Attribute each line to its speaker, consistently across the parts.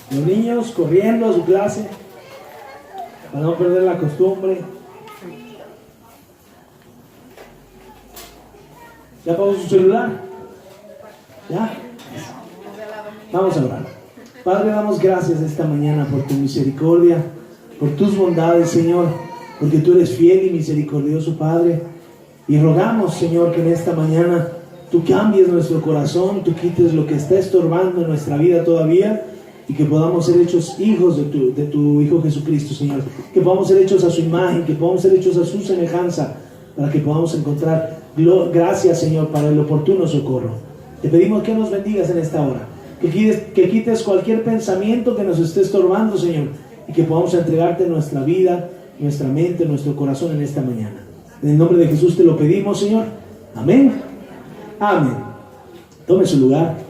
Speaker 1: Los niños corriendo a su clase para no perder la costumbre. ¿Ya apagó su celular? ¿Ya? Vamos a orar. Padre, damos gracias esta mañana por tu misericordia, por tus bondades, Señor, porque tú eres fiel y misericordioso, Padre. Y rogamos, Señor, que en esta mañana tú cambies nuestro corazón, tú quites lo que está estorbando en nuestra vida todavía, y que podamos ser hechos hijos de tu Hijo Jesucristo, Señor. Que podamos ser hechos a su imagen, que podamos ser hechos a su semejanza, para que podamos encontrar gracias, Señor, para el oportuno socorro. Te pedimos que nos bendigas en esta hora, que quites cualquier pensamiento que nos esté estorbando, Señor, y que podamos entregarte nuestra vida, nuestra mente, nuestro corazón en esta mañana. En el nombre de Jesús te lo pedimos, Señor. Amén. Amén. Tome su lugar.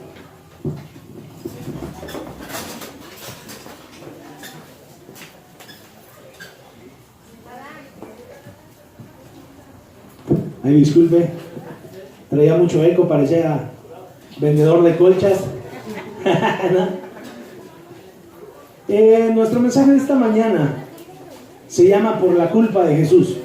Speaker 1: Ay, disculpe, traía mucho eco, parecía vendedor de colchas. ¿No? Nuestro mensaje de esta mañana se llama Por la culpa de Jesús.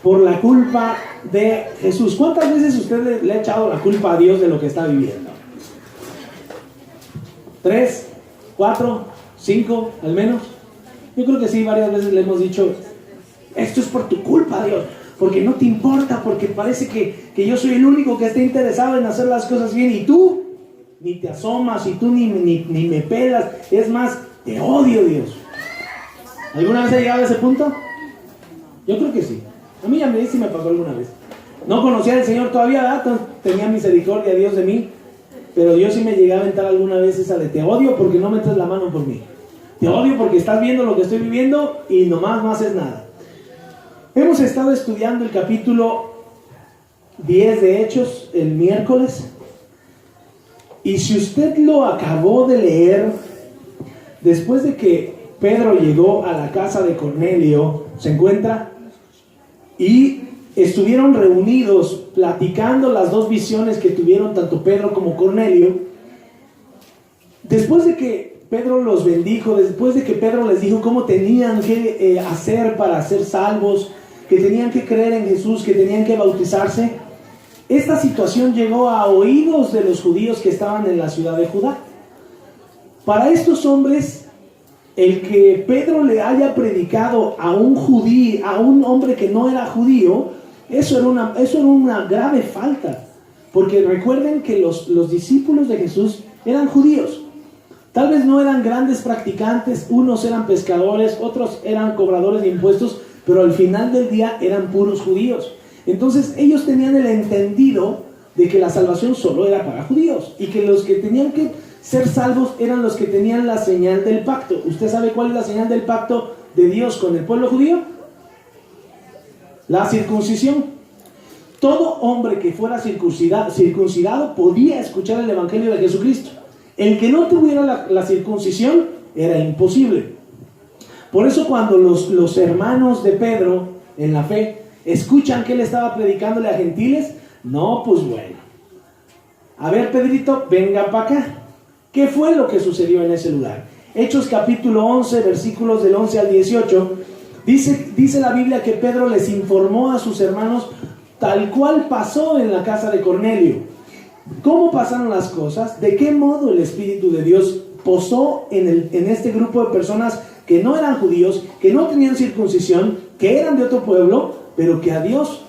Speaker 1: Por la culpa de Jesús. ¿Cuántas veces usted le ha echado la culpa a Dios de lo que está viviendo? 3, 4, 5 al menos. Yo creo que sí, varias veces le hemos dicho: esto es por tu culpa, Dios, porque no te importa, porque parece que yo soy el único que está interesado en hacer las cosas bien, y tú ni te asomas, y tú ni me pelas. Es más, te odio, Dios. ¿Alguna vez ha llegado a ese punto? Yo creo que sí. A mí ya me dice, me pasó alguna vez. No conocía al Señor todavía, ¿verdad? Tenía misericordia Dios de mí, pero Dios sí me llegaba a aventar alguna vez esa de: te odio porque no metes la mano por mí. Te odio porque estás viendo lo que estoy viviendo y nomás no haces nada. Hemos estado estudiando el capítulo 10 de Hechos el miércoles, y si usted lo acabó de leer, después de que Pedro llegó a la casa de Cornelio, se encuentra, y estuvieron reunidos platicando las dos visiones que tuvieron tanto Pedro como Cornelio. Después de que Pedro los bendijo, después de que Pedro les dijo cómo tenían que hacer para ser salvos, que tenían que creer en Jesús, que tenían que bautizarse, esta situación llegó a oídos de los judíos que estaban en la ciudad de Judá. Para estos hombres, el que Pedro le haya predicado a un judío, a un hombre que no era judío, eso era una grave falta, porque recuerden que los discípulos de Jesús eran judíos. Tal vez no eran grandes practicantes, unos eran pescadores, otros eran cobradores de impuestos, pero al final del día eran puros judíos. Entonces ellos tenían el entendido de que la salvación solo era para judíos, y que los que tenían que ser salvos eran los que tenían la señal del pacto. ¿Usted sabe cuál es la señal del pacto de Dios con el pueblo judío? La circuncisión. Todo hombre que fuera circuncidado podía escuchar el evangelio de Jesucristo. El que no tuviera la circuncisión era imposible. Por eso cuando los hermanos de Pedro en la fe escuchan que él estaba predicándole a gentiles, no, pues bueno, a ver, Pedrito, venga para acá. ¿Qué fue lo que sucedió en ese lugar? Hechos capítulo 11, versículos del 11 al 18, dice la Biblia que Pedro les informó a sus hermanos tal cual pasó en la casa de Cornelio. ¿Cómo pasaron las cosas? ¿De qué modo el Espíritu de Dios posó en este grupo de personas que no eran judíos, que no tenían circuncisión, que eran de otro pueblo, pero que a Dios,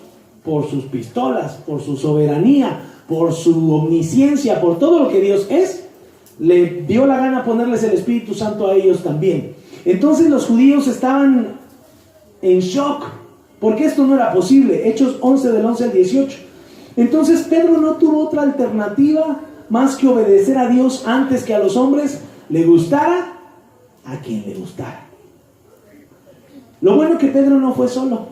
Speaker 1: por sus pistolas, por su soberanía, por su omnisciencia, por todo lo que Dios es, le dio la gana ponerles el Espíritu Santo a ellos también? Entonces los judíos estaban en shock, porque esto no era posible. Hechos 11 del 11 al 18. Entonces Pedro no tuvo otra alternativa más que obedecer a Dios antes que a los hombres, le gustara a quien le gustara. Lo bueno que Pedro no fue solo.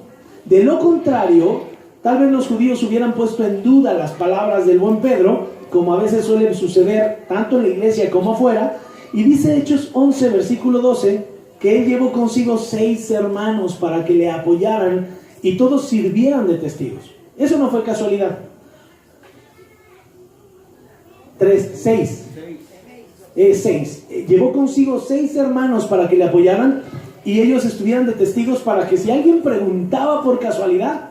Speaker 1: De lo contrario, tal vez los judíos hubieran puesto en duda las palabras del buen Pedro, como a veces suele suceder tanto en la iglesia como afuera. Y dice Hechos 11, versículo 12, que él llevó consigo 6 hermanos para que le apoyaran y todos sirvieran de testigos. Eso no fue casualidad. 6. 6. Llevó consigo 6 hermanos para que le apoyaran y ellos estuvieran de testigos para que si alguien preguntaba por casualidad,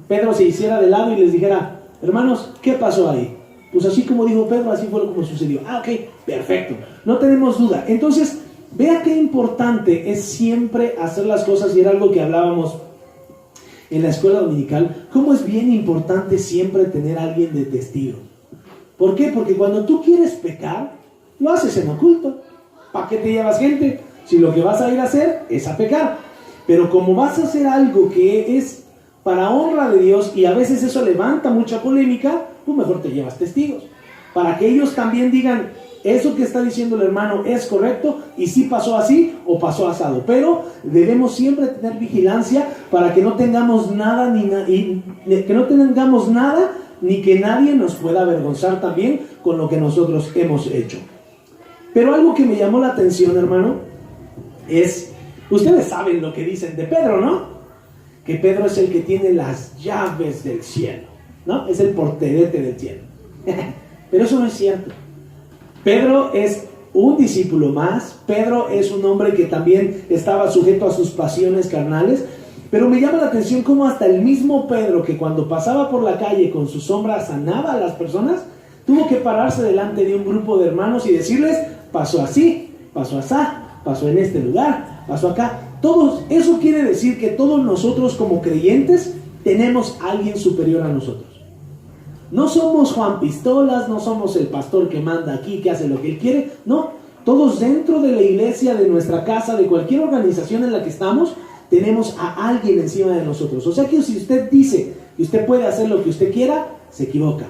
Speaker 1: Pedro se hiciera de lado y les dijera: hermanos, ¿qué pasó ahí? Pues así como dijo Pedro, así fue como sucedió. Ok, perfecto, no tenemos duda. Entonces, vea qué importante es siempre hacer las cosas, y era algo que hablábamos en la escuela dominical, cómo es bien importante siempre tener a alguien de testigo. ¿Por qué? Porque cuando tú quieres pecar, lo haces en oculto. ¿Para qué te llevas gente? Si lo que vas a ir a hacer es a pecar. Pero como vas a hacer algo que es para honra de Dios, y a veces eso levanta mucha polémica, tú mejor te llevas testigos, para que ellos también digan: eso que está diciendo el hermano es correcto, y si pasó así o pasó asado. Pero debemos siempre tener vigilancia para que no tengamos nada ni que nadie nos pueda avergonzar también con lo que nosotros hemos hecho. Pero algo que me llamó la atención, hermano, es, ustedes saben lo que dicen de Pedro, ¿no? Que Pedro es el que tiene las llaves del cielo, ¿no? Es el porterete del cielo. Pero eso no es cierto. Pedro es un discípulo más. Pedro es un hombre que también estaba sujeto a sus pasiones carnales. Pero me llama la atención cómo hasta el mismo Pedro, que cuando pasaba por la calle con su sombra sanaba a las personas, tuvo que pararse delante de un grupo de hermanos y decirles: pasó así, pasó asá, pasó en este lugar, pasó acá. Todos, eso quiere decir que todos nosotros como creyentes tenemos a alguien superior a nosotros. No somos Juan Pistolas, no somos el pastor que manda aquí, que hace lo que él quiere. No, todos dentro de la iglesia, de nuestra casa, de cualquier organización en la que estamos, tenemos a alguien encima de nosotros. O sea que si usted dice que usted puede hacer lo que usted quiera, se equivoca.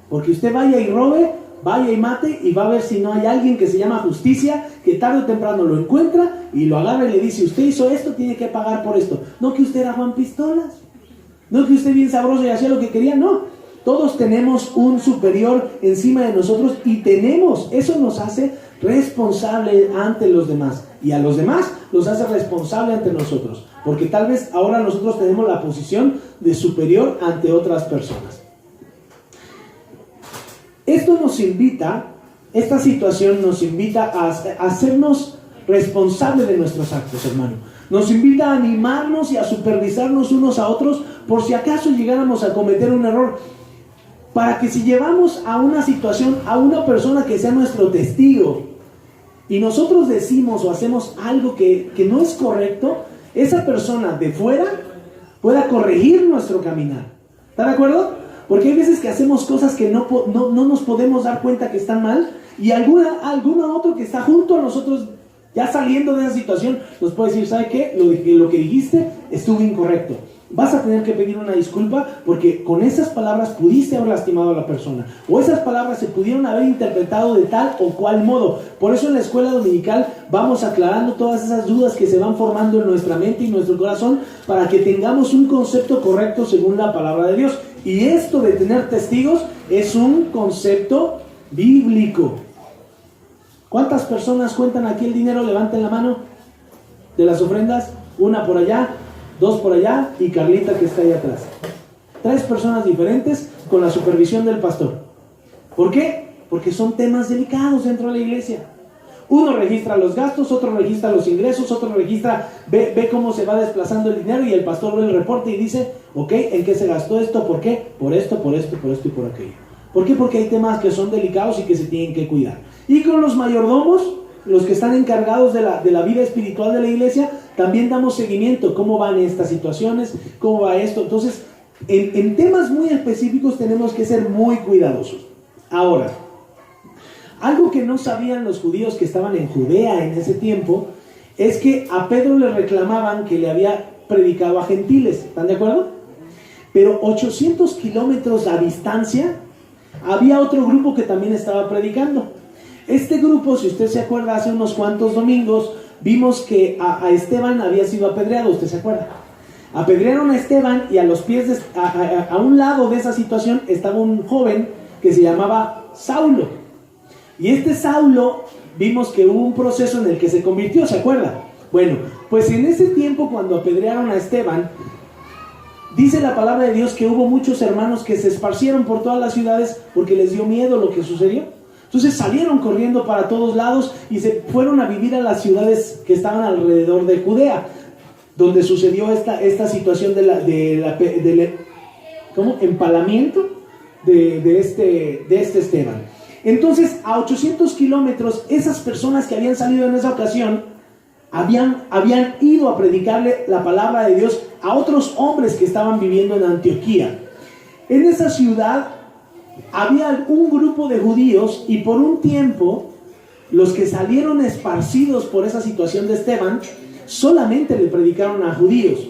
Speaker 1: Porque usted vaya y robe, vaya y mate, y va a ver si no hay alguien que se llama justicia, que tarde o temprano lo encuentra y lo agarra y le dice: usted hizo esto, tiene que pagar por esto. No que usted era Juan Pistolas, no que usted bien sabroso y hacía lo que quería, no. Todos tenemos un superior encima de nosotros, y eso nos hace responsable ante los demás, y a los demás los hace responsable ante nosotros, porque tal vez ahora nosotros tenemos la posición de superior ante otras personas. Esta situación nos invita a hacernos responsables de nuestros actos, hermano. Nos invita a animarnos y a supervisarnos unos a otros por si acaso llegáramos a cometer un error, para que si llevamos a una situación a una persona que sea nuestro testigo y nosotros decimos o hacemos algo que no es correcto, esa persona de fuera pueda corregir nuestro caminar. ¿Está de acuerdo? Porque hay veces que hacemos cosas que no nos podemos dar cuenta que están mal, y alguna otro que está junto a nosotros, ya saliendo de esa situación, nos puede decir: ¿sabe qué? Lo que dijiste estuvo incorrecto. Vas a tener que pedir una disculpa, porque con esas palabras pudiste haber lastimado a la persona, o esas palabras se pudieron haber interpretado de tal o cual modo. Por eso en la escuela dominical vamos aclarando todas esas dudas que se van formando en nuestra mente y nuestro corazón, para que tengamos un concepto correcto según la palabra de Dios. Y esto de tener testigos es un concepto bíblico. ¿Cuántas personas cuentan aquí el dinero? Levanten la mano. De las ofrendas, una por allá, 2 por allá, y Carlita, que está ahí atrás. 3 personas diferentes con la supervisión del pastor. ¿Por qué? Porque son temas delicados dentro de la iglesia. Uno registra los gastos, otro registra los ingresos, otro registra, ve cómo se va desplazando el dinero, y el pastor ve el reporte y dice: ok, ¿en qué se gastó esto? ¿Por qué? Por esto, por esto, por esto y por aquello. ¿Por qué? Porque hay temas que son delicados y que se tienen que cuidar. Y con los mayordomos, los que están encargados de la vida espiritual de la iglesia, también damos seguimiento. ¿Cómo van estas situaciones? ¿Cómo va esto? Entonces, en temas muy específicos tenemos que ser muy cuidadosos. Ahora, algo que no sabían los judíos que estaban en Judea en ese tiempo, es que a Pedro le reclamaban que le había predicado a gentiles. ¿Están de acuerdo? Pero 800 kilómetros a distancia había otro grupo que también estaba predicando. Este grupo, si usted se acuerda, hace unos cuantos domingos vimos que a Esteban había sido apedreado. ¿Usted se acuerda? Apedrearon a Esteban, y a los pies a un lado de esa situación estaba un joven que se llamaba Saulo. Y este Saulo, vimos que hubo un proceso en el que se convirtió, ¿se acuerda? Bueno, pues en ese tiempo, cuando apedrearon a Esteban, dice la palabra de Dios que hubo muchos hermanos que se esparcieron por todas las ciudades porque les dio miedo lo que sucedió. Entonces salieron corriendo para todos lados y se fueron a vivir a las ciudades que estaban alrededor de Judea, donde sucedió esta situación del empalamiento de este Esteban. Entonces, a 800 kilómetros, esas personas que habían salido en esa ocasión habían ido a predicarle la palabra de Dios a otros hombres que estaban viviendo en Antioquía. En esa ciudad había un grupo de judíos, y por un tiempo los que salieron esparcidos por esa situación de Esteban solamente le predicaron a judíos,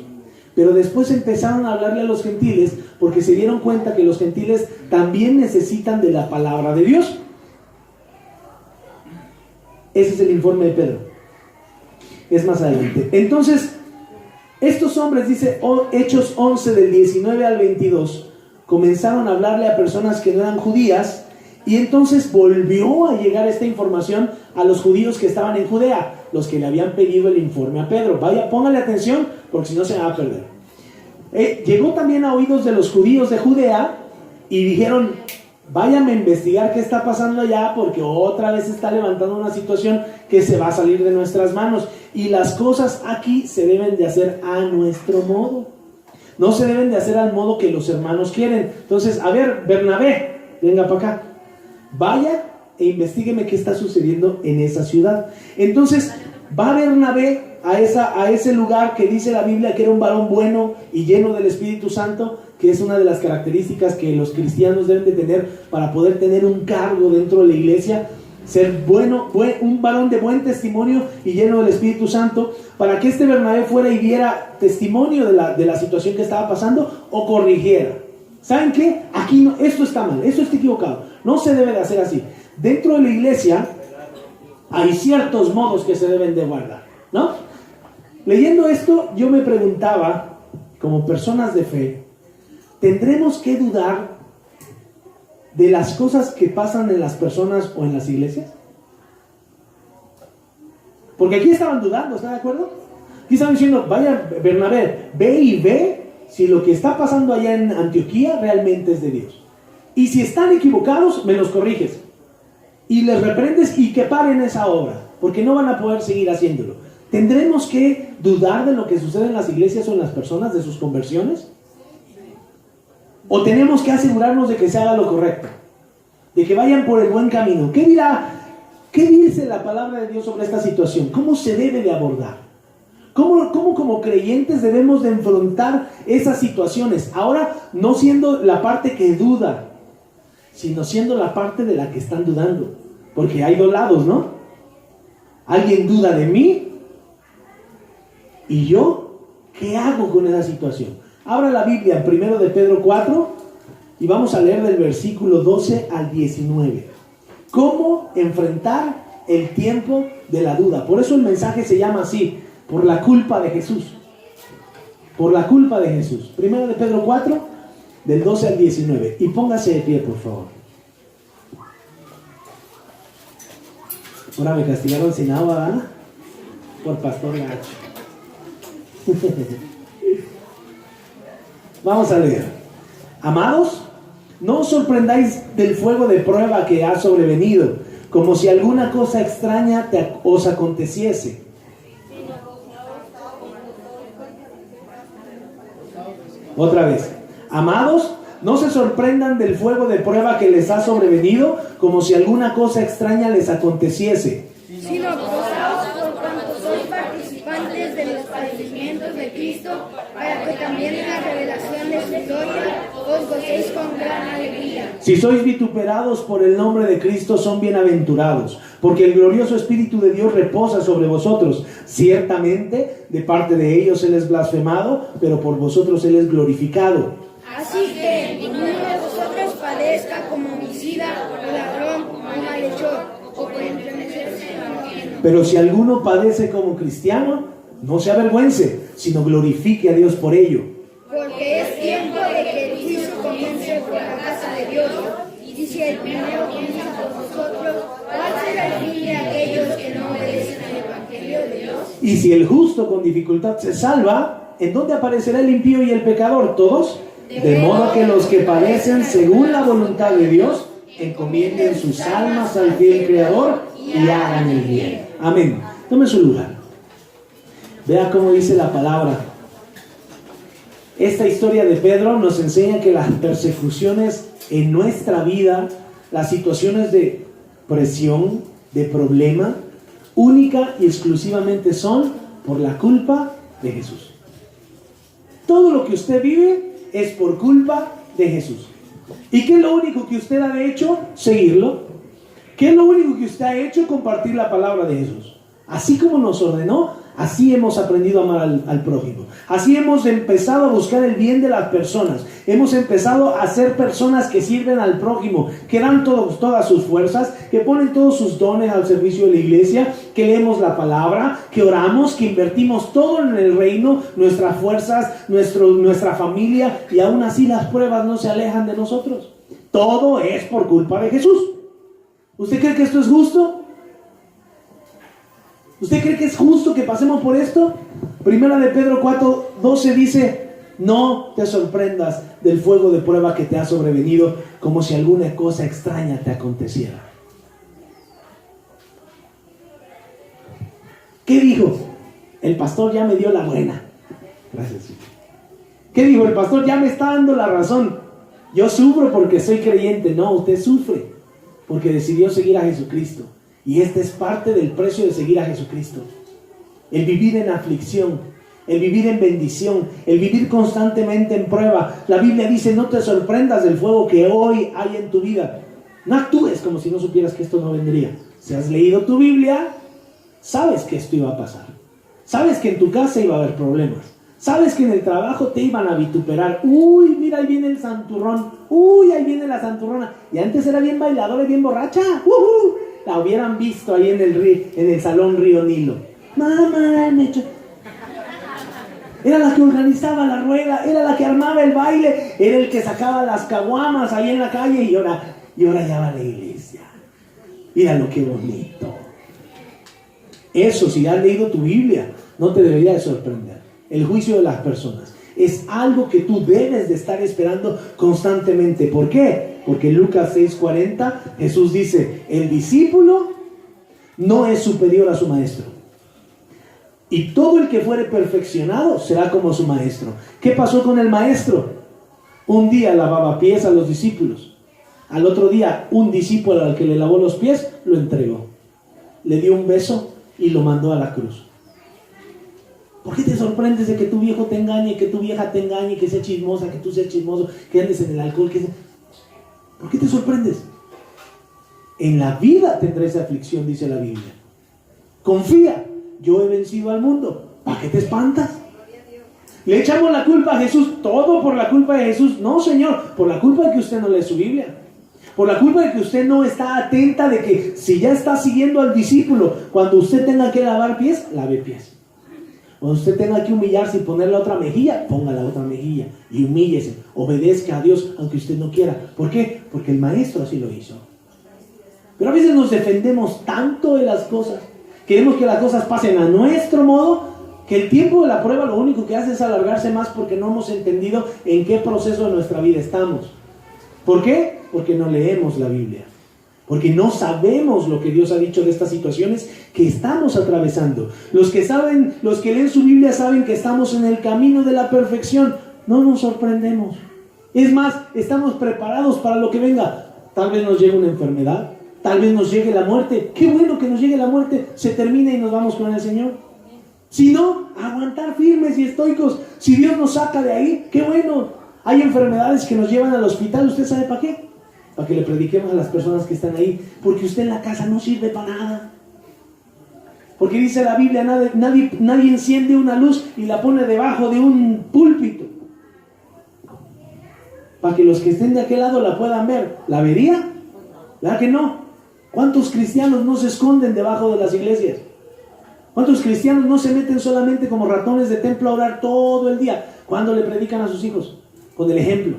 Speaker 1: pero después empezaron a hablarle a los gentiles, porque se dieron cuenta que los gentiles también necesitan de la palabra de Dios. Ese es el informe de Pedro, es más adelante. Entonces, estos hombres, dice Hechos 11 del 19 al 22, comenzaron a hablarle a personas que no eran judías, y entonces volvió a llegar esta información a los judíos que estaban en Judea, los que le habían pedido el informe a Pedro. Vaya, póngale atención, porque si no se va a perder. Llegó también a oídos de los judíos de Judea, y dijeron: vayan a investigar qué está pasando allá, porque otra vez se está levantando una situación que se va a salir de nuestras manos, y las cosas aquí se deben de hacer a nuestro modo, no se deben de hacer al modo que los hermanos quieren. Entonces, a ver, Bernabé, venga para acá, vaya e investígueme qué está sucediendo en esa ciudad. Entonces va Bernabé a ese lugar que dice la Biblia que era un varón bueno y lleno del Espíritu Santo, que es una de las características que los cristianos deben de tener para poder tener un cargo dentro de la iglesia: ser bueno, un varón de buen testimonio y lleno del Espíritu Santo, para que este Bernabé fuera y diera testimonio de la situación que estaba pasando, o corrigiera. ¿Saben qué? Aquí no, esto está mal, esto está equivocado, no se debe de hacer así. Dentro de la iglesia hay ciertos modos que se deben de guardar, ¿no? Leyendo esto, yo me preguntaba, como personas de fe, ¿tendremos que dudar de las cosas que pasan en las personas o en las iglesias? Porque aquí estaban dudando, ¿está de acuerdo? Aquí estaban diciendo: vaya Bernabé, ve y ve si lo que está pasando allá en Antioquía realmente es de Dios. Y si están equivocados, me los corriges y les reprendes, y que paren esa obra, porque no van a poder seguir haciéndolo. ¿Tendremos que dudar de lo que sucede en las iglesias o en las personas, de sus conversiones? ¿O tenemos que asegurarnos de que se haga lo correcto, de que vayan por el buen camino? ¿Qué dice la palabra de Dios sobre esta situación? ¿Cómo se debe de abordar? ¿Cómo como creyentes debemos de enfrentar esas situaciones? Ahora, no siendo la parte que duda, sino siendo la parte de la que están dudando. Porque hay dos lados, ¿no? Alguien duda de mí, ¿y yo qué hago con esa situación? Abra la Biblia en 1 de Pedro 4 y vamos a leer del versículo 12 al 19. ¿Cómo enfrentar el tiempo de la duda? Por eso el mensaje se llama así: por la culpa de Jesús. Por la culpa de Jesús. 1 de Pedro 4, del 12 al 19. Y póngase de pie, por favor. Ahora me castigaron sin agua, ¿verdad? Por pastor gacho. Vamos a leer. Amados, no os sorprendáis del fuego de prueba que ha sobrevenido, como si alguna cosa extraña os aconteciese. Otra vez. Amados, no se sorprendan del fuego de prueba que les ha sobrevenido, como si alguna cosa extraña les aconteciese.
Speaker 2: Sino gozaos por cuanto sois participantes de los padecimientos de Cristo, para que también en la revelación de su gloria os gocéis con gran alegría.
Speaker 1: Si sois vituperados por el nombre de Cristo, son bienaventurados, porque el glorioso Espíritu de Dios reposa sobre vosotros. Ciertamente, de parte de ellos Él es blasfemado, pero por vosotros Él es glorificado.
Speaker 2: Así que ninguno de vosotros padezca como homicida, o ladrón, o malhechor, o por entremeterse en lo ajeno.
Speaker 1: Pero si alguno padece como cristiano, no se avergüence, sino glorifique a Dios por ello.
Speaker 2: Porque es tiempo de que el juicio comience por la casa de Dios. Y si el primero comienza por vosotros, ¿cuál será el fin de aquellos que no obedecen al Evangelio de Dios?
Speaker 1: Y si el justo con dificultad se salva, ¿en dónde aparecerá el impío y el pecador? ¿Todos? De modo que los que padecen según la voluntad de Dios, encomienden sus almas al fiel Creador y hagan el bien. Amén. Tome su lugar. Vea cómo dice la palabra. Esta historia de Pedro nos enseña que las persecuciones en nuestra vida, las situaciones de presión, de problema, única y exclusivamente son por la culpa de Jesús. Todo lo que usted vive es por culpa de Jesús. ¿Y qué es lo único que usted ha hecho? Seguirlo. ¿Qué es lo único que usted ha hecho? Compartir la palabra de Jesús. Así como nos ordenó, así hemos aprendido a amar al prójimo. Así hemos empezado a buscar el bien de las personas. Hemos empezado a ser personas que sirven al prójimo, que dan todas sus fuerzas, que ponen todos sus dones al servicio de la iglesia, que leemos la palabra, que oramos, que invertimos todo en el reino, nuestras fuerzas, nuestra familia, y aún así las pruebas no se alejan de nosotros. Todo es por culpa de Jesús. ¿Usted cree que esto es justo? ¿Usted cree que es justo que pasemos por esto? Primera de Pedro 4:12 dice: no te sorprendas del fuego de prueba que te ha sobrevenido, como si alguna cosa extraña te aconteciera. ¿Qué dijo? El pastor ya me dio la buena. Gracias. ¿Qué dijo? El pastor ya me está dando la razón. Yo sufro porque soy creyente. No, usted sufre porque decidió seguir a Jesucristo. Y este es parte del precio de seguir a Jesucristo. El vivir en aflicción, el vivir en bendición, el vivir constantemente en prueba. La Biblia dice: no te sorprendas del fuego que hoy hay en tu vida. No actúes como si no supieras que esto no vendría. Si has leído tu Biblia, sabes que esto iba a pasar. Sabes que en tu casa iba a haber problemas. Sabes que en el trabajo te iban a vituperar. Uy, mira, ahí viene el santurrón. Uy, ahí viene la santurrona. Y antes era bien bailadora y bien borracha. La hubieran visto ahí en el salón Río Nilo. Mamá, era la que organizaba la rueda, era la que armaba el baile, era el que sacaba las caguamas ahí en la calle, y ahora ya va a la iglesia. Mira lo que bonito. Eso, si has leído tu Biblia, no te debería de sorprender. El juicio de las personas es algo que tú debes de estar esperando constantemente. ¿Por qué? Porque en Lucas 6:40 Jesús dice: el discípulo no es superior a su maestro, y todo el que fuere perfeccionado será como su maestro. ¿Qué pasó con el maestro? Un día lavaba pies a los discípulos. Al otro día, un discípulo al que le lavó los pies lo entregó, le dio un beso y lo mandó a la cruz. ¿Por qué te sorprendes de que tu viejo te engañe, que tu vieja te engañe, que sea chismosa, que tú seas chismoso, que andes en el alcohol? ¿Por qué te sorprendes? En la vida tendrás aflicción, dice la Biblia. Confía, yo he vencido al mundo. ¿Para qué te espantas? Le echamos la culpa a Jesús, todo por la culpa de Jesús. No, Señor, por la culpa de que usted no lee su Biblia. Por la culpa de que usted no está atenta de que si ya está siguiendo al discípulo, cuando usted tenga que lavar pies, lave pies. Cuando usted tenga que humillarse y poner la otra mejilla, ponga la otra mejilla y humíllese, obedezca a Dios aunque usted no quiera. ¿Por qué? Porque el maestro así lo hizo. Pero a veces nos defendemos tanto de las cosas, queremos que las cosas pasen a nuestro modo, que el tiempo de la prueba lo único que hace es alargarse más, porque no hemos entendido en qué proceso de nuestra vida estamos. ¿Por qué? Porque no leemos la Biblia. Porque no sabemos lo que Dios ha dicho de estas situaciones que estamos atravesando. Los que leen su Biblia saben que estamos en el camino de la perfección. No nos sorprendemos. Es más, estamos preparados para lo que venga. Tal vez nos llegue una enfermedad, tal vez nos llegue la muerte. Qué bueno que nos llegue la muerte, se termina y nos vamos con el Señor. Si no, aguantar firmes y estoicos. Si Dios nos saca de ahí, qué bueno. Hay enfermedades que nos llevan al hospital. ¿Usted sabe para qué? Para que le prediquemos a las personas que están ahí, porque usted en la casa no sirve para nada. Porque dice la Biblia: nadie enciende una luz y la pone debajo de un púlpito para que los que estén de aquel lado la puedan ver. ¿La vería? ¿Verdad que no? ¿Cuántos cristianos no se esconden debajo de las iglesias? ¿Cuántos cristianos no se meten solamente como ratones de templo a orar todo el día? ¿Cuándo le predican a sus hijos? Con el ejemplo.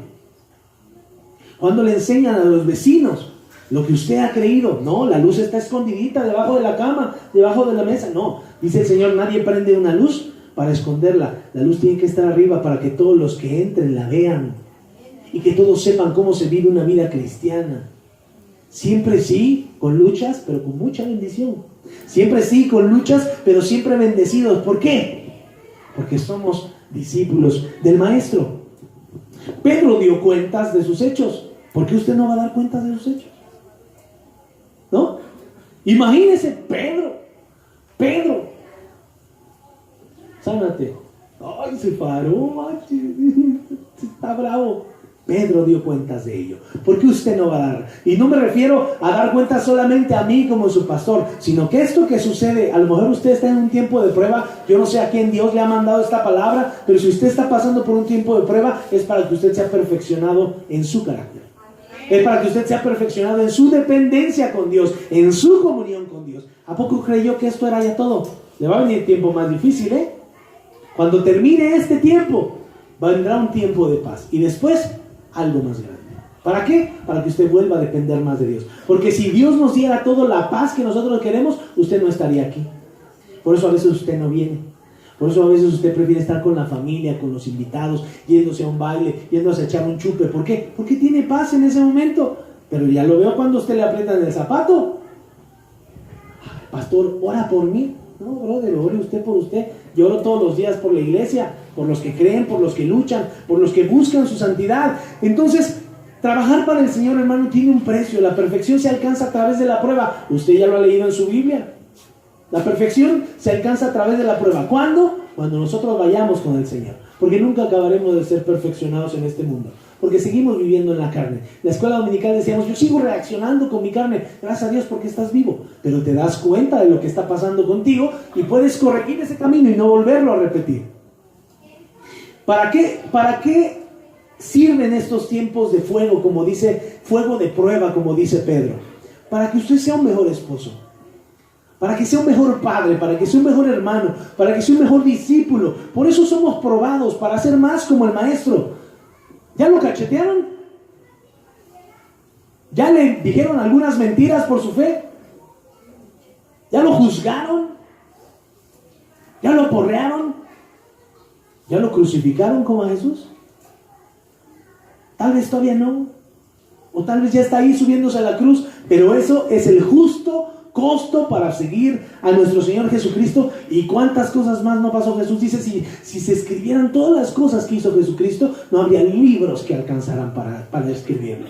Speaker 1: Cuando le enseñan a los vecinos lo que usted ha creído. No, la luz está escondidita debajo de la cama, debajo de la mesa. No, dice el Señor: nadie prende una luz para esconderla. La luz tiene que estar arriba para que todos los que entren la vean y que todos sepan cómo se vive una vida cristiana. Siempre sí, con luchas, pero con mucha bendición. Siempre sí, con luchas, pero siempre bendecidos. ¿Por qué? Porque somos discípulos del Maestro. Pedro dio cuentas de sus hechos. ¿Por qué usted no va a dar cuentas de sus hechos? ¿No? Imagínese, Pedro. Sánate. Ay, se paró, está bravo. Pedro dio cuentas de ello. ¿Por qué usted no va a dar? Y no me refiero a dar cuentas solamente a mí como su pastor, sino que esto que sucede, a lo mejor usted está en un tiempo de prueba. Yo no sé a quién Dios le ha mandado esta palabra, pero si usted está pasando por un tiempo de prueba, es para que usted sea perfeccionado en su carácter. Es para que usted sea perfeccionado en su dependencia con Dios, en su comunión con Dios. ¿A poco creyó que esto era ya todo? Le va a venir tiempo más difícil, ¿eh? Cuando termine este tiempo, vendrá un tiempo de paz. Y después, algo más grande. ¿Para qué? Para que usted vuelva a depender más de Dios. Porque si Dios nos diera toda la paz que nosotros queremos, usted no estaría aquí. Por eso a veces usted no viene. Por eso a veces usted prefiere estar con la familia, con los invitados, yéndose a un baile, yéndose a echar un chupe. ¿Por qué? Porque tiene paz en ese momento. Pero ya lo veo cuando usted le aprieta en el zapato. Pastor, ora por mí. No, brother, ore usted por usted. Yo oro todos los días por la iglesia, por los que creen, por los que luchan, por los que buscan su santidad. Entonces, trabajar para el Señor, hermano, tiene un precio. La perfección se alcanza a través de la prueba. Usted ya lo ha leído en su Biblia. La perfección se alcanza a través de la prueba. ¿Cuándo? Cuando nosotros vayamos con el Señor. Porque nunca acabaremos de ser perfeccionados en este mundo. Porque seguimos viviendo en la carne. La escuela dominical decíamos, yo sigo reaccionando con mi carne. Gracias a Dios porque estás vivo. Pero te das cuenta de lo que está pasando contigo y puedes corregir ese camino y no volverlo a repetir. ¿Para qué sirven estos tiempos de fuego, como dice, fuego de prueba, como dice Pedro? Para que usted sea un mejor esposo. Para que sea un mejor padre, para que sea un mejor hermano, para que sea un mejor discípulo. Por eso somos probados, para ser más como el Maestro. ¿Ya lo cachetearon? ¿Ya le dijeron algunas mentiras por su fe? ¿Ya lo juzgaron? ¿Ya lo aporrearon? ¿Ya lo crucificaron como a Jesús? Tal vez todavía no. O tal vez ya está ahí subiéndose a la cruz. Pero eso es el justo costo para seguir a nuestro Señor Jesucristo. Y cuántas cosas más no pasó Jesús. Dice, si se escribieran todas las cosas que hizo Jesucristo, no habría libros que alcanzaran para escribirlo.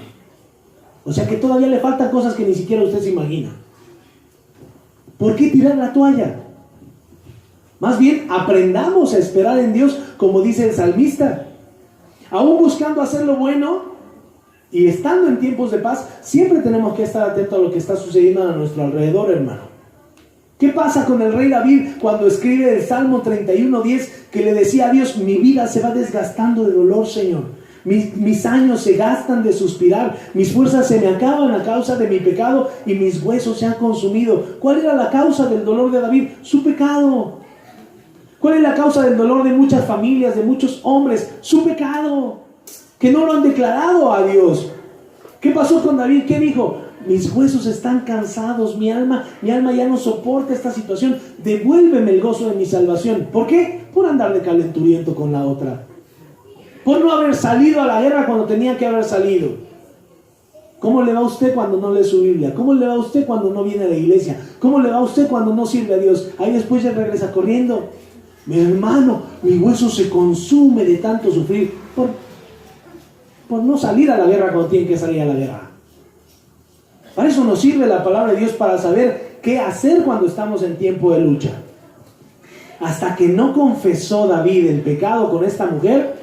Speaker 1: O sea que todavía le faltan cosas que ni siquiera usted se imagina. ¿Por qué tirar la toalla? Más bien aprendamos a esperar en Dios, como dice el salmista. Aún buscando hacer lo bueno y estando en tiempos de paz, siempre tenemos que estar atentos a lo que está sucediendo a nuestro alrededor, hermano. ¿Qué pasa con el rey David cuando escribe el Salmo 31:10, que le decía a Dios, mi vida se va desgastando de dolor, Señor? Mis años se gastan de suspirar, mis fuerzas se me acaban a causa de mi pecado y mis huesos se han consumido. ¿Cuál era la causa del dolor de David? Su pecado. ¿Cuál es la causa del dolor de muchas familias, de muchos hombres? Su pecado, que no lo han declarado a Dios. ¿Qué pasó con David? ¿Qué dijo? Mis huesos están cansados, mi alma ya no soporta esta situación. Devuélveme el gozo de mi salvación. ¿Por qué? Por andar de calenturiento con la otra. Por no haber salido a la guerra cuando tenía que haber salido. ¿Cómo le va a usted cuando no lee su Biblia? ¿Cómo le va a usted cuando no viene a la iglesia? ¿Cómo le va a usted cuando no sirve a Dios? Ahí después ya regresa corriendo. Mi hermano, mi hueso se consume de tanto sufrir por no salir a la guerra cuando tiene que salir a la guerra. Para eso nos sirve la palabra de Dios, para saber qué hacer cuando estamos en tiempo de lucha. Hasta que no confesó David el pecado con esta mujer,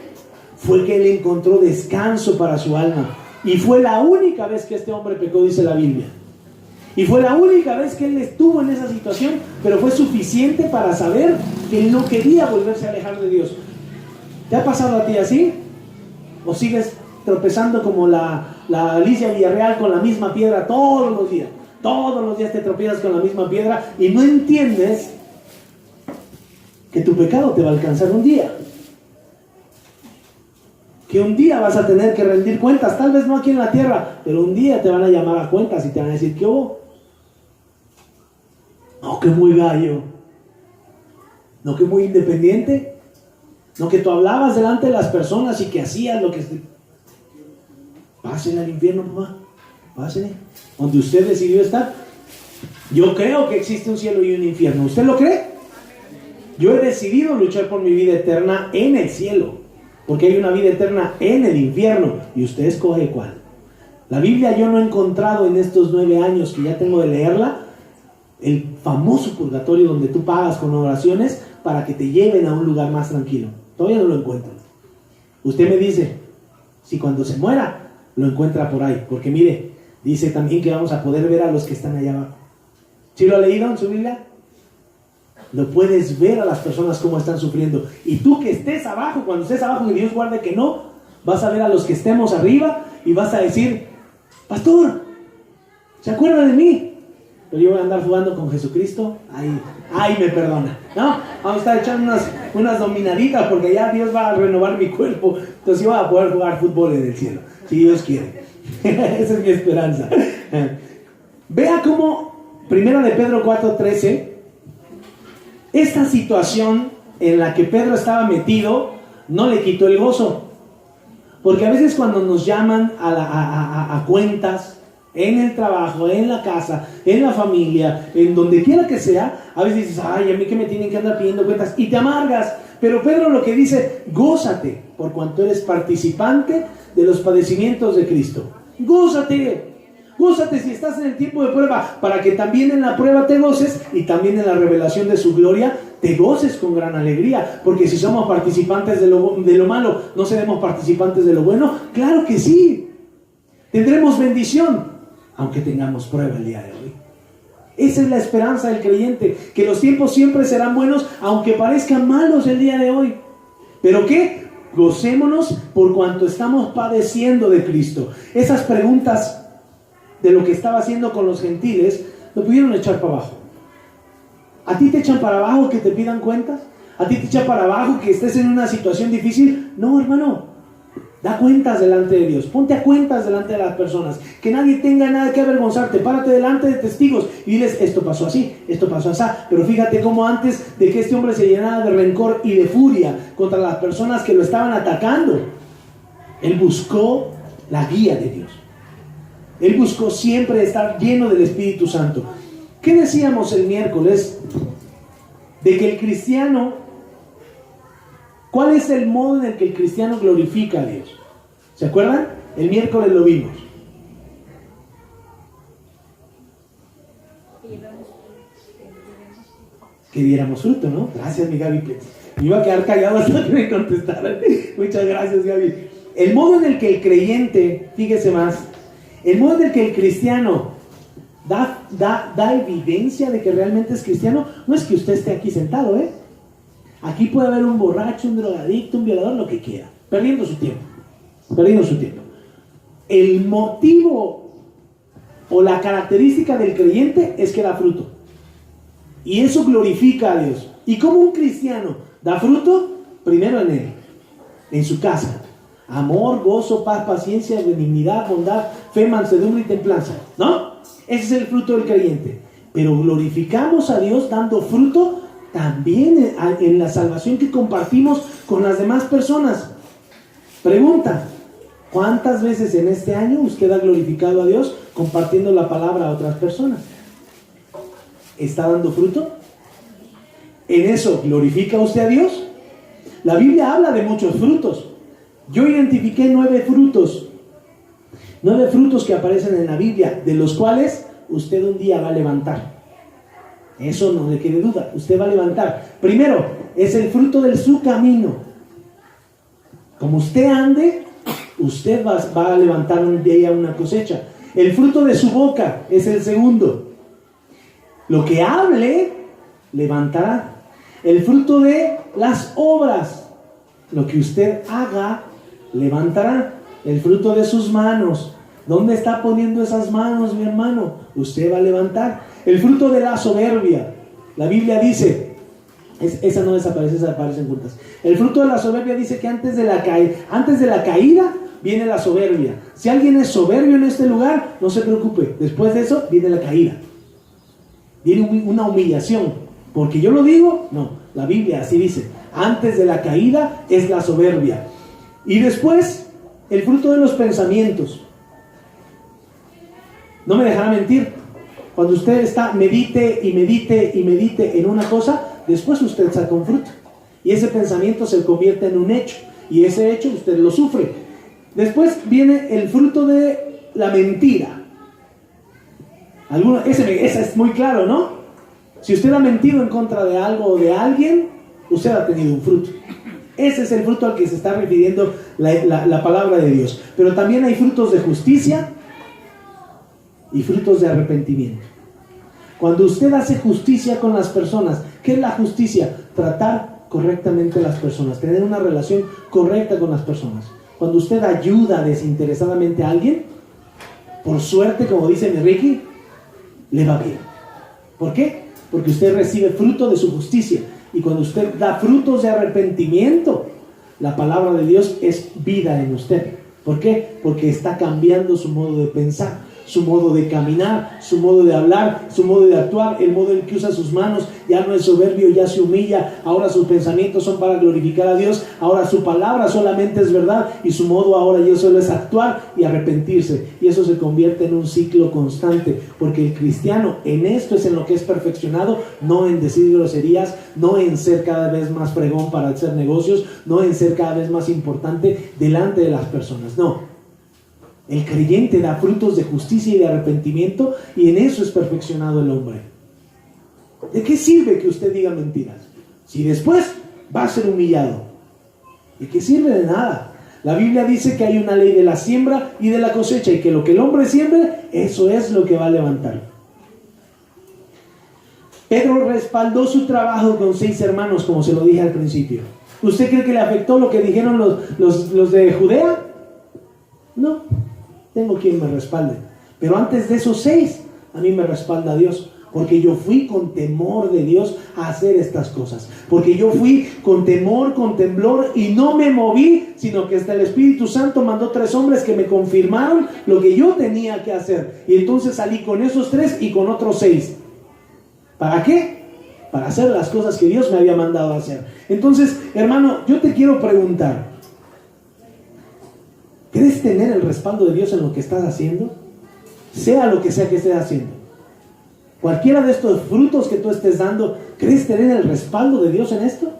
Speaker 1: fue que él encontró descanso para su alma. Y fue la única vez que este hombre pecó, dice la Biblia. Y fue la única vez que él estuvo en esa situación, pero fue suficiente para saber que él no quería volverse a alejar de Dios. ¿Te ha pasado a ti así? ¿O sigues tropezando como la Alicia Villarreal con la misma piedra todos los días? Todos los días te tropiezas con la misma piedra y no entiendes que tu pecado te va a alcanzar un día. Que un día vas a tener que rendir cuentas, tal vez no aquí en la tierra, pero un día te van a llamar a cuentas y te van a decir, ¿qué hubo? No, que muy gallo. No, que muy independiente. No, que tú hablabas delante de las personas y que hacías lo que... Pasen al infierno, papá. pásele, donde usted decidió estar. Yo creo que existe un cielo y un infierno. ¿Usted lo cree? Yo he decidido luchar por mi vida eterna en el cielo, porque hay una vida eterna en el infierno, y usted escoge cuál. La Biblia yo no he encontrado en estos 9 años que ya tengo de leerla, el famoso purgatorio donde tú pagas con oraciones para que te lleven a un lugar más tranquilo. Todavía no lo encuentro. Usted me dice, si cuando se muera lo encuentra por ahí, porque mire, dice también que vamos a poder ver a los que están allá abajo. ¿Sí lo ha leído en su Biblia? Lo puedes ver a las personas cómo están sufriendo. Y tú que estés abajo, cuando estés abajo, que Dios guarde que no, vas a ver a los que estemos arriba y vas a decir, pastor, ¿se acuerda de mí? Pero yo voy a andar jugando con Jesucristo, ahí me perdona, ¿no? Vamos a estar echando unas dominaditas porque ya Dios va a renovar mi cuerpo, entonces yo voy a poder jugar fútbol en el cielo, si Dios quiere. Esa es mi esperanza. Vea cómo 1 de Pedro 4:13, esta situación en la que Pedro estaba metido no le quitó el gozo, porque a veces cuando nos llaman a cuentas, en el trabajo, en la casa, en la familia, en donde quiera que sea, a veces dices, ay, a mí que me tienen que andar pidiendo cuentas, y te amargas. Pero Pedro lo que dice, gózate por cuanto eres participante de los padecimientos de Cristo. Gózate, gózate si estás en el tiempo de prueba, para que también en la prueba te goces, y también en la revelación de su gloria te goces con gran alegría. Porque si somos participantes de lo malo, ¿no seremos participantes de lo bueno? Claro que sí. Tendremos bendición, aunque tengamos prueba el día de hoy. Esa es la esperanza del creyente, que los tiempos siempre serán buenos, aunque parezcan malos el día de hoy. ¿Pero qué? Gocémonos por cuanto estamos padeciendo de Cristo. Esas preguntas de lo que estaba haciendo con los gentiles, lo pudieron echar para abajo. ¿A ti te echan para abajo que te pidan cuentas? ¿A ti te echan para abajo que estés en una situación difícil? No, hermano. Da cuentas delante de Dios, ponte a cuentas delante de las personas, que nadie tenga nada que avergonzarte. Párate delante de testigos y diles, esto pasó así, esto pasó así. Pero fíjate cómo antes de que este hombre se llenara de rencor y de furia contra las personas que lo estaban atacando, él buscó la guía de Dios. Él buscó siempre estar lleno del Espíritu Santo. ¿Qué decíamos el miércoles? De que el cristiano, ¿cuál es el modo en el que el cristiano glorifica a Dios? ¿Se acuerdan? El miércoles lo vimos. Que diéramos fruto, ¿no? Gracias, mi Gaby. Me iba a quedar callado hasta que me contestaran. Muchas gracias, Gaby. El modo en el que el creyente, fíjese más, el modo en el que el cristiano da evidencia de que realmente es cristiano, no es que usted esté aquí sentado, ¿eh? Aquí puede haber un borracho, un drogadicto, un violador, lo que quiera, perdiendo su tiempo. El motivo o la característica del creyente es que da fruto, y eso glorifica a Dios. ¿Y cómo un cristiano da fruto? Primero en él, en su casa: amor, gozo, paz, paciencia, benignidad, bondad, fe, mansedumbre y templanza, ¿no? Ese es el fruto del creyente. Pero glorificamos a Dios dando fruto también en la salvación que compartimos con las demás personas. Pregunta: ¿cuántas veces en este año usted ha glorificado a Dios compartiendo la palabra a otras personas? ¿Está dando fruto? ¿En eso glorifica usted a Dios? La Biblia habla de muchos frutos. Yo identifiqué 9 frutos. 9 frutos que aparecen en la Biblia, de los cuales usted un día va a levantar. Eso no le quede duda, usted va a levantar. Primero, es el fruto de su camino. Como usted ande, usted va a levantar un día una cosecha. El fruto de su boca es el segundo. Lo que hable, levantará. El fruto de las obras, lo que usted haga, levantará. El fruto de sus manos. ¿Dónde está poniendo esas manos, mi hermano? Usted va a levantar. El fruto de la soberbia. La Biblia dice, esa no desaparece, esa aparecen juntas. El fruto de la soberbia dice que antes de la caída viene la soberbia. Si alguien es soberbio en este lugar, no se preocupe. Después de eso viene la caída. Viene una humillación. Porque yo lo digo, no. La Biblia así dice. Antes de la caída es la soberbia. Y después, el fruto de los pensamientos. No me dejará mentir. Cuando usted está, medite y medite y medite en una cosa, después usted saca un fruto. Y ese pensamiento se convierte en un hecho. Y ese hecho usted lo sufre. Después viene el fruto de la mentira. Ese es muy claro, ¿no? Si usted ha mentido en contra de algo o de alguien, usted ha tenido un fruto. Ese es el fruto al que se está refiriendo la palabra de Dios. Pero también hay frutos de justicia y frutos de arrepentimiento. Cuando usted hace justicia con las personas, ¿qué es la justicia? Tratar correctamente a las personas, tener una relación correcta con las personas. Cuando usted ayuda desinteresadamente a alguien, por suerte, como dice mi Ricky, le va bien. ¿Por qué? Porque usted recibe fruto de su justicia. Y cuando usted da frutos de arrepentimiento, la palabra de Dios es vida en usted. ¿Por qué? Porque está cambiando su modo de pensar, su modo de caminar, su modo de hablar, su modo de actuar, el modo en que usa sus manos. Ya no es soberbio, ya se humilla. Ahora sus pensamientos son para glorificar a Dios. Ahora su palabra solamente es verdad, y su modo ahora ya solo es actuar y arrepentirse. Y eso se convierte en un ciclo constante, porque el cristiano en esto es en lo que es perfeccionado, no en decir groserías, no en ser cada vez más fregón para hacer negocios, no en ser cada vez más importante delante de las personas. No. El creyente da frutos de justicia y de arrepentimiento, y en eso es perfeccionado el hombre. ¿De qué sirve que usted diga mentiras si después va a ser humillado? ¿De qué sirve? De nada. La Biblia dice que hay una ley de la siembra y de la cosecha, y que lo que el hombre siembre, eso es lo que va a levantar. Pedro respaldó su trabajo con 6 hermanos, como se lo dije al principio. ¿Usted cree que le afectó lo que dijeron los de Judea? No. Tengo quien me respalde. Pero antes de esos 6, a mí me respalda Dios. Porque yo fui con temor de Dios a hacer estas cosas. Porque yo fui con temor, con temblor, y no me moví, sino que hasta el Espíritu Santo mandó 3 hombres que me confirmaron lo que yo tenía que hacer. Y entonces salí con esos 3 y con otros 6. ¿Para qué? Para hacer las cosas que Dios me había mandado a hacer. Entonces, hermano, yo te quiero preguntar, ¿quieres tener el respaldo de Dios en lo que estás haciendo? Sea lo que sea que estés haciendo. Cualquiera de estos frutos que tú estés dando, ¿crees tener el respaldo de Dios en esto?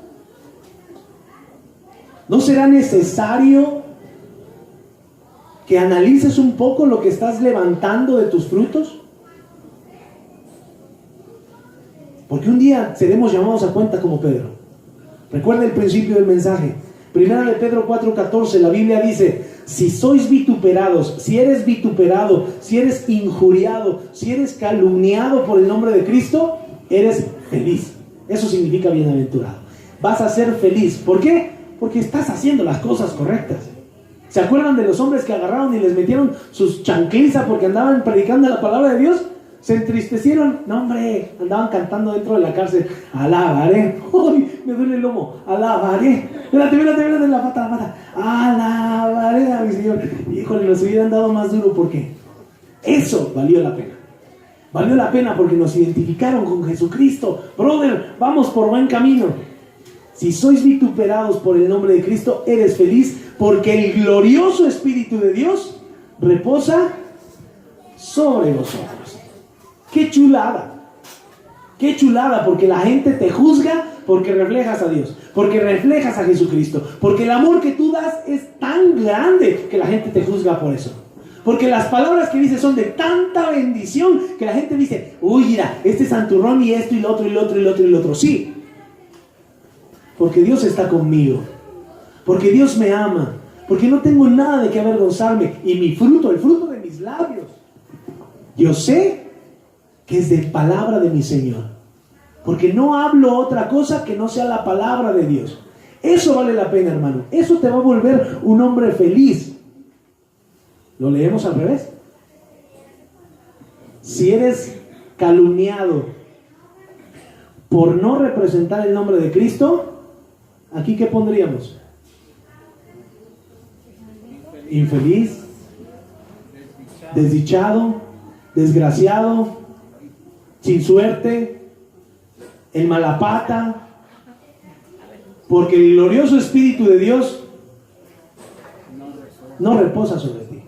Speaker 1: ¿No será necesario que analices un poco lo que estás levantando de tus frutos? Porque un día seremos llamados a cuenta como Pedro. Recuerda el principio del mensaje. Primera de Pedro 4:14, la Biblia dice: si sois vituperados, si eres vituperado, si eres injuriado, si eres calumniado por el nombre de Cristo, eres feliz. Eso significa bienaventurado. Vas a ser feliz. ¿Por qué? Porque estás haciendo las cosas correctas. ¿Se acuerdan de los hombres que agarraron y les metieron sus chanclizas porque andaban predicando la palabra de Dios? Se entristecieron. No, hombre, andaban cantando dentro de la cárcel: alabaré. ¡Uy! Me duele el lomo. Alabaré. Espérate, la pata. Alabaré a mi Señor. Híjole, nos hubieran dado más duro. ¿Por qué? Eso valió la pena. Valió la pena porque nos identificaron con Jesucristo. Brother, vamos por buen camino. Si sois vituperados por el nombre de Cristo, eres feliz, porque el glorioso Espíritu de Dios reposa sobre vosotros. ¡Qué chulada! ¡Qué chulada! Porque la gente te juzga porque reflejas a Dios, porque reflejas a Jesucristo, porque el amor que tú das es tan grande que la gente te juzga por eso. Porque las palabras que dices son de tanta bendición que la gente dice: uy, mira, este santurrón y esto y lo otro y lo otro y lo otro y lo otro. Sí, porque Dios está conmigo, porque Dios me ama, porque no tengo nada de qué avergonzarme. Y mi fruto, el fruto de mis labios, yo sé que es de palabra de mi Señor, porque no hablo otra cosa que no sea la palabra de Dios. Eso vale la pena, hermano. Eso te va a volver un hombre feliz. Lo leemos al revés. Si eres calumniado por no representar el nombre de Cristo, ¿aquí qué pondríamos? Infeliz, desdichado, desgraciado, sin suerte, el malapata, porque el glorioso Espíritu de Dios no reposa sobre ti.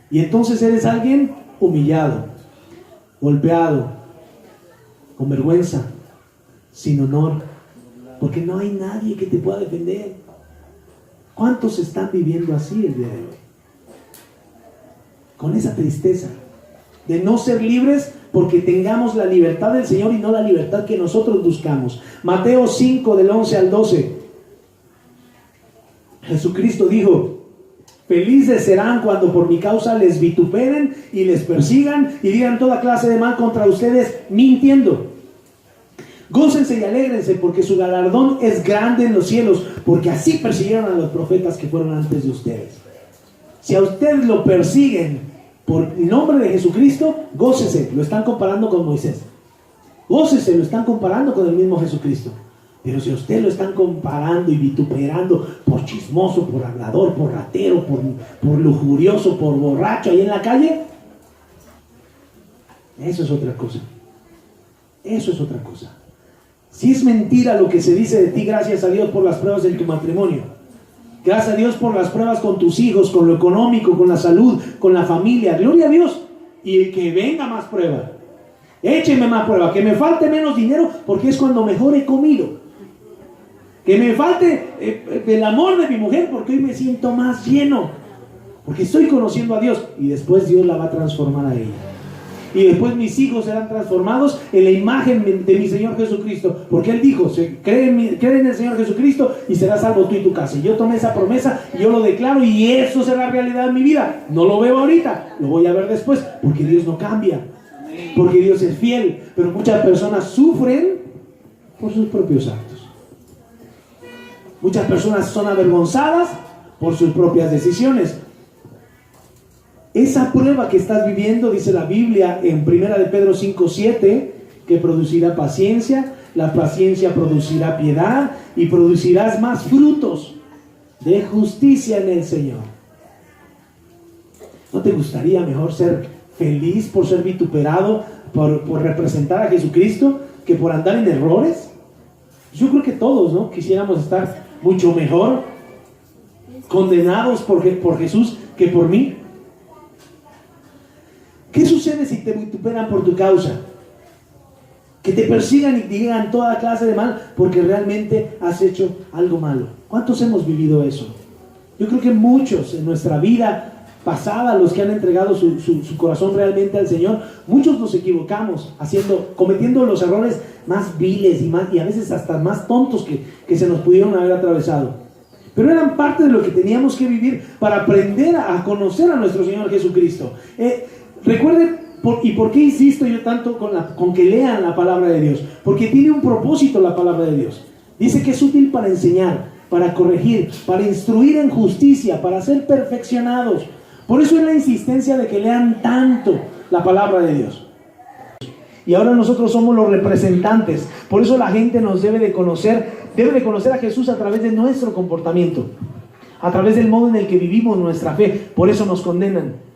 Speaker 1: Y entonces eres alguien humillado, golpeado, con vergüenza, sin honor, porque no hay nadie que te pueda defender. ¿Cuántos están viviendo así el día de hoy? Con esa tristeza de no ser libres porque tengamos la libertad del Señor y no la libertad que nosotros buscamos. Mateo 5, del 11 al 12. Jesucristo dijo: felices serán cuando por mi causa les vituperen y les persigan y digan toda clase de mal contra ustedes mintiendo. Gócense y alégrense, porque su galardón es grande en los cielos, porque así persiguieron a los profetas que fueron antes de ustedes. Si a ustedes lo persiguen por el nombre de Jesucristo, gócese. Lo están comparando con Moisés. Gócese, lo están comparando con el mismo Jesucristo. Pero si a usted lo están comparando y vituperando por chismoso, por hablador, por ratero, por lujurioso, por borracho ahí en la calle, eso es otra cosa. Eso es otra cosa. Si es mentira lo que se dice de ti, gracias a Dios por las pruebas en tu matrimonio. Gracias a Dios por las pruebas con tus hijos, con lo económico, con la salud, con la familia. Gloria a Dios. Y que venga más prueba. Écheme más prueba. Que me falte menos dinero, porque es cuando mejor he comido. Que me falte el amor de mi mujer, porque hoy me siento más lleno. Porque estoy conociendo a Dios. Y después Dios la va a transformar a ella. Y después mis hijos serán transformados en la imagen de mi Señor Jesucristo. Porque Él dijo: cree en el Señor Jesucristo y serás salvo tú y tu casa. Y yo tomé esa promesa y yo lo declaro, y eso será realidad en mi vida. No lo veo ahorita, lo voy a ver después, porque Dios no cambia, porque Dios es fiel. Pero muchas personas sufren por sus propios actos. Muchas personas son avergonzadas por sus propias decisiones. Esa prueba que estás viviendo, dice la Biblia en 1 de Pedro 5:7, que producirá paciencia, la paciencia producirá piedad y producirás más frutos de justicia en el Señor. ¿No te gustaría mejor ser feliz por ser vituperado, por representar a Jesucristo, que por andar en errores? Yo creo que todos, ¿no?, quisiéramos estar mucho mejor condenados por Jesús que por mí. ¿Qué sucede si te vituperan por tu causa? Que te persigan y te digan toda clase de mal porque realmente has hecho algo malo. ¿Cuántos hemos vivido eso? Yo creo que muchos en nuestra vida pasada, los que han entregado su corazón realmente al Señor, muchos nos equivocamos cometiendo los errores más viles y a veces hasta más tontos que se nos pudieron haber atravesado. Pero eran parte de lo que teníamos que vivir para aprender a conocer a nuestro Señor Jesucristo. Recuerden, ¿y por qué insisto yo tanto con que lean la palabra de Dios? Porque tiene un propósito la palabra de Dios. Dice que es útil para enseñar, para corregir, para instruir en justicia, para ser perfeccionados. Por eso es la insistencia de que lean tanto la palabra de Dios. Y ahora nosotros somos los representantes. Por eso la gente nos debe de conocer a Jesús a través de nuestro comportamiento, a través del modo en el que vivimos nuestra fe. Por eso nos condenan.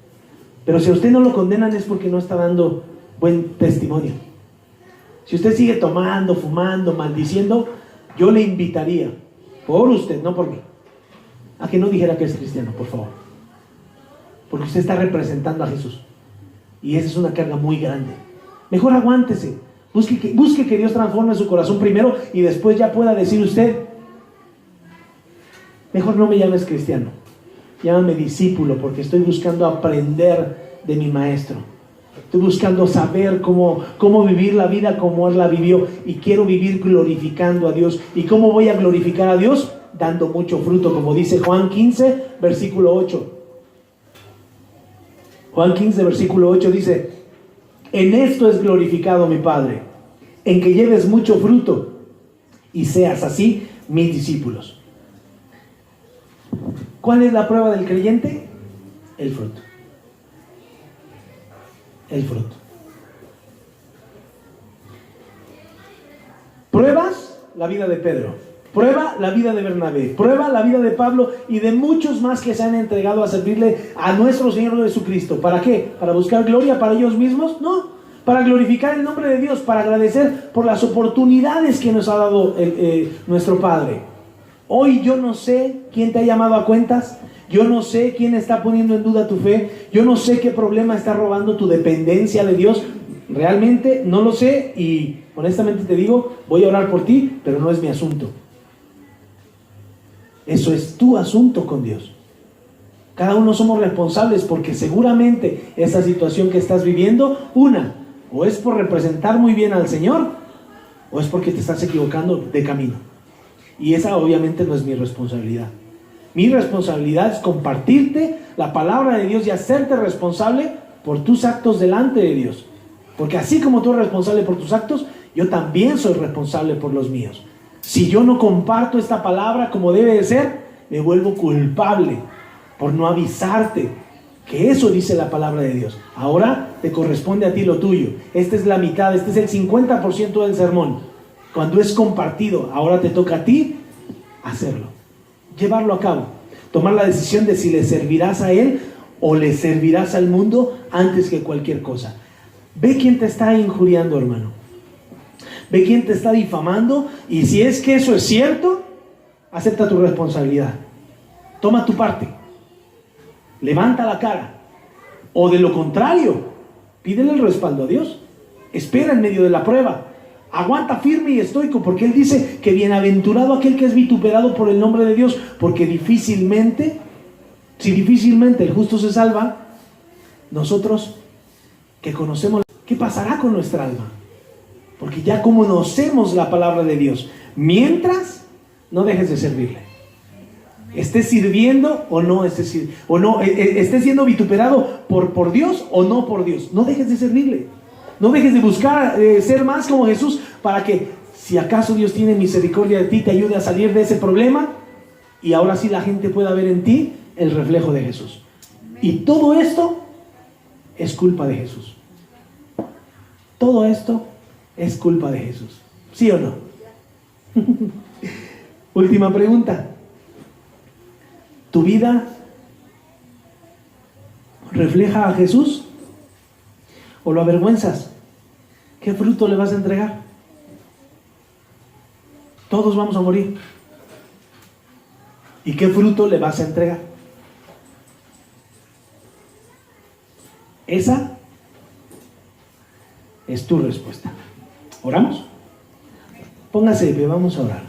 Speaker 1: Pero si a usted no lo condenan es porque no está dando buen testimonio. Si usted sigue tomando, fumando, maldiciendo, yo le invitaría, por usted, no por mí, a que no dijera que es cristiano, por favor. Porque usted está representando a Jesús. Y esa es una carga muy grande. Mejor aguántese. Busque que Dios transforme su corazón primero y después ya pueda decir usted: mejor no me llames cristiano, llámame discípulo, porque estoy buscando aprender de mi maestro. Estoy buscando saber cómo vivir la vida como Él la vivió, y quiero vivir glorificando a Dios. ¿Y cómo voy a glorificar a Dios? Dando mucho fruto, como dice Juan 15, versículo 8. Juan 15, versículo 8 dice: en esto es glorificado mi Padre, en que lleves mucho fruto y seas así mis discípulos. ¿Cuál es la prueba del creyente? El fruto. El fruto. Pruebas la vida de Pedro, prueba la vida de Bernabé, prueba la vida de Pablo y de muchos más que se han entregado a servirle a nuestro Señor Jesucristo. ¿Para qué? ¿Para buscar gloria para ellos mismos? No, para glorificar el nombre de Dios, para agradecer por las oportunidades que nos ha dado nuestro Padre. Hoy yo no sé quién te ha llamado a cuentas. Yo no sé quién está poniendo en duda tu fe. Yo no sé qué problema está robando tu dependencia de Dios. Realmente no lo sé y honestamente te digo, voy a orar por ti, pero no es mi asunto. Eso es tu asunto con Dios. Cada uno somos responsables porque seguramente esa situación que estás viviendo, o es por representar muy bien al Señor, o es porque te estás equivocando de camino. Y esa obviamente no es mi responsabilidad. Mi responsabilidad es compartirte la palabra de Dios y hacerte responsable por tus actos delante de Dios. Porque así como tú eres responsable por tus actos, yo también soy responsable por los míos. Si yo no comparto esta palabra como debe de ser, me vuelvo culpable por no avisarte que eso dice la palabra de Dios. Ahora te corresponde a ti lo tuyo. Esta es la mitad, este es el 50% del sermón. Cuando es compartido, ahora te toca a ti hacerlo, llevarlo a cabo, tomar la decisión de si le servirás a Él o le servirás al mundo antes que cualquier cosa. Ve quién te está injuriando, hermano. Ve quién te está difamando, y si es que eso es cierto, acepta tu responsabilidad. Toma tu parte. Levanta la cara. O de lo contrario, pídele el respaldo a Dios. Espera en medio de la prueba. Aguanta firme y estoico, porque Él dice que bienaventurado aquel que es vituperado por el nombre de Dios, porque difícilmente el justo se salva. Nosotros que conocemos, ¿qué pasará con nuestra alma? Porque ya conocemos la palabra de Dios. Mientras, no dejes de servirle. Estés sirviendo o no estés siendo vituperado por Dios o no por Dios. No dejes de servirle. No dejes de buscar ser más como Jesús, para que, si acaso Dios tiene misericordia de ti, te ayude a salir de ese problema y ahora sí la gente pueda ver en ti el reflejo de Jesús. Y todo esto es culpa de Jesús. Todo esto es culpa de Jesús. ¿Sí o no? Última pregunta. ¿Tu vida refleja a Jesús o lo avergüenzas? ¿Qué fruto le vas a entregar? Todos vamos a morir. ¿Y qué fruto le vas a entregar? Esa es tu respuesta. ¿Oramos? Póngase de pie, vamos a orar.